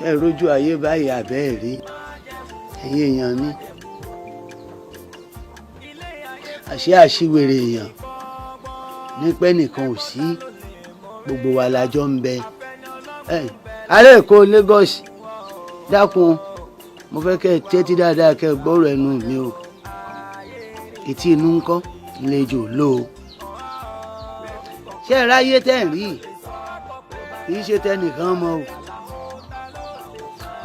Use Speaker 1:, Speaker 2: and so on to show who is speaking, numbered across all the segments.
Speaker 1: ẹ rójú ayé báyìí àbẹ́ẹ̀ rí ẹ̀yin èèyàn mi àṣé àṣìwèrè èèyàn nípẹ́ nìkan ò sí gbogbo wa lájọ ń bẹ ará Èkó Lagos dákun mo fẹ́ kẹ́ ẹ tẹ́tí dáadáa kẹ́ ẹ gbọ́rọ̀ ẹnu mi o etí inú ń kọ́ ńlẹ́jọ́ lò ó ṣé ẹ ráyé tẹ́ ń rí kì í ṣe tẹnìkan mọ́ o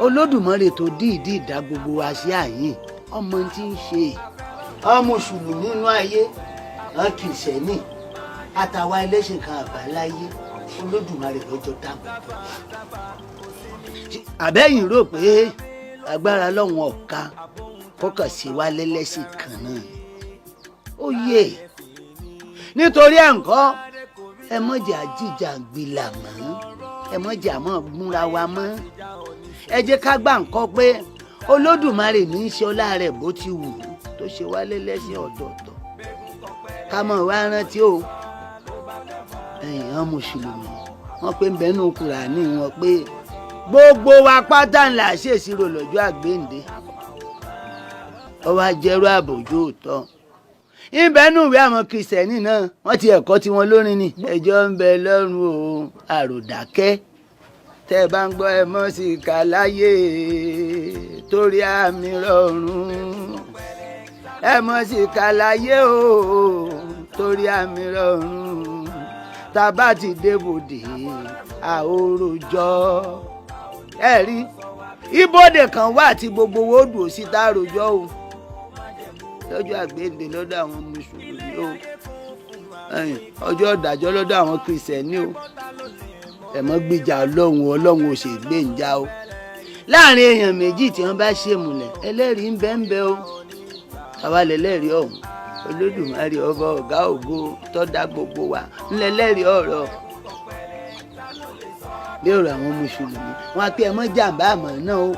Speaker 1: Olódùmarè tó dìídì dá gbogbo wa sí àyìn ọmọ tí ń ṣe ọmọ mùsùlùmí nínú ayé àwọn kìrìsìtẹ́nì àtàwọn ẹlẹ́sìn kan àbáláyé Olódùmarè lọ́jọ́ dáàbò àbẹ́yìn rò pé agbára lọ́wọ́n ọ̀ka kọ́kàn sí wa lẹ́lẹ́sìn kan náà ó yẹ nítorí ẹ̀ ń kọ́ ẹ mọ̀jà jíjà gbìlà mọ́ ẹ mọ̀jà mọ́ múra wa mọ́ ẹ jẹ́ ká gbà ń kọ́ pé Olódùmarè ní í ṣe ọlá rẹ̀ bó ti wù ú tó ṣe wá lẹ́lẹ́sìn ọ̀tọ̀ọ̀tọ̀ ká mọ̀ wá rántí o ẹ̀yìn àwọn mùsùlùmí wọ́n pé ń bẹ́nu Kùránì wọn pé gbogbo wa pátá ńlá ṣèṣirò lọ́jọ́ àgbéǹde ọwọ́ ajẹ́rú àbòjú òótọ́ ìbẹ́nu ìwé àwọn kìrìsìtẹ́nì náà wọ́n ti ẹ̀kọ́ tí wọ́n lórin ni ẹjọ́ ń bẹ lọ́rùn o àròdàkẹ́ tẹ́ ẹ bá ń gbọ́ ẹ mọ́ sí ká láyé torí àmì rọrùn ẹ mọ́ sí ká láyé o torí àmì rọrùn tá a bá ti débòde àhóròjọ ẹ rí ibodè kan wà tí gbogbo wo dùn sí tá a rojọ́ o lọ́jọ́ àgbéǹde lọ́dọ̀ àwọn mùsùlùmí o ọjọ́ ìdájọ́ lọ́dọ̀ àwọn kìrìsìtẹ́nì o ẹ mọ́ gbìjà ọlọ́run ò sì gbé ń já o láàrin èèyàn méjì tí wọ́n bá ṣe múlẹ̀ ẹlẹ́rìí ń bẹ ń bẹ o àwa lẹ́lẹ́rìí ọ̀hún Olódùmarè ọba ọ̀gá ògo tó dá gbogbo wa ńlẹ́lẹ́rìí ọ̀rọ̀ bí ọ̀rọ̀ àwọn mùsùlùmí wọn pe ẹ mọ́ jàǹbá àmọ́ náà o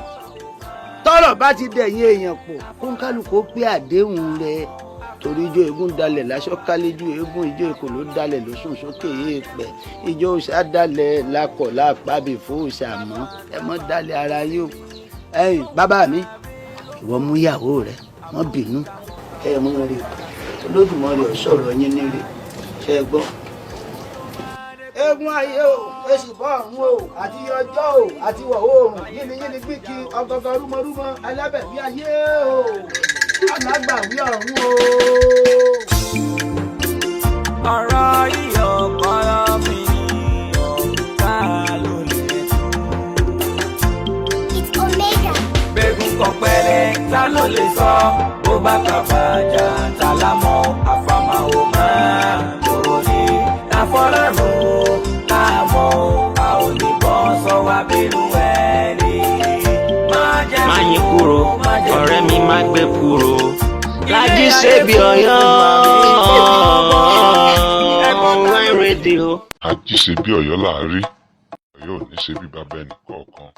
Speaker 1: tọ́rọ̀ bá ti dẹ̀yìn èèyàn pọ̀ kó ń kálukú pé àdéhùn rẹ̀ torí ijó eégún dalẹ̀ láṣọ kálíjú eégún ijó èkó ló dalẹ̀ ló sùn sókè èèpẹ̀ ijó òòṣà dalẹ̀ lápọ̀ lápábì fún òòṣà mọ́ ẹ mọ́ dalẹ̀ ara yóò ẹ̀yìn bàbá mi ìwọ mú ìyàwó rẹ wọ́n bínú ẹ mọ́ rí Olódùmarè ọ̀sọ̀rọ̀ yín nílé ṣe é gbọ́. eégún ayé o èsì bọ́ ọ̀run o àti ọjọ́ o àti wọ̀ oòrùn yínníyínní gbìkì ọgọgọ rúmọrúmọ alábẹ̀bí ayé o alágbàwí ọ̀run o.
Speaker 2: ọ̀rọ̀ iyọ̀ kọ́rọ́ mi ọ̀ká ló lè tún. gbẹ̀gùn kọ̀pẹ́rẹ́ ta ló lè sọ bó bá kàbàjá ta lámọ́ àfàmàwò máa lórí àfọlọ́run àmọ́ a ò ní bọ́ sọ wá bínú ẹni.
Speaker 3: má yín kúrò ọ̀rẹ́ mi má gbé kúrò Lájí Ṣebí Ọ̀yọ́ online radio.
Speaker 4: Lájí Ṣebí Ọ̀yọ́ là á rí Ọ̀yọ́ ò ní ṣe bí bàbá ẹnì kọ̀ọ̀kan.